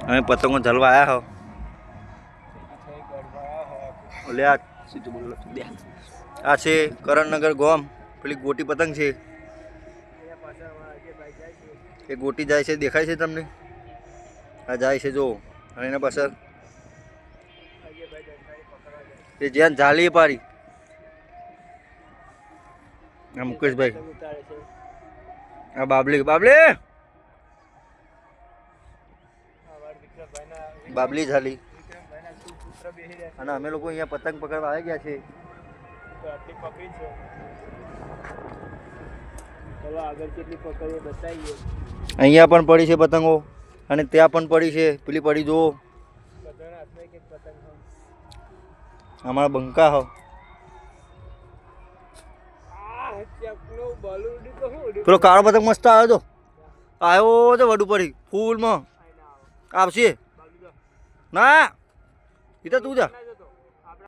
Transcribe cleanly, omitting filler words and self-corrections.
અમે પતંગો ઝલવા આવ્યા હો ઓલે આ સીધું બોલો દે આ છે કરણનગર ગોમ પેલી ગોટી પતંગ છે એ ગોટી જાય છે દેખાય છે તમને આ જાય છે જો અને એના પાછળ એ જ્યાં જાલી પાડી આ મુકેશભાઈ આ બાબલી બાબલી બાબલી ઝાલી અને અમે લોકો અહીંયા પતંગ પકડવા આવી ગયા છે અહીંયા પણ પડી છે પતંગો અને ત્યાં પણ પડી છે પેલી પડી જો અમારા બંકા હો પેલો કાળો પતંગ મસ્ત આવ્યો તો વડુ પડી ફૂલમાં આવશે ના એ તો તું જા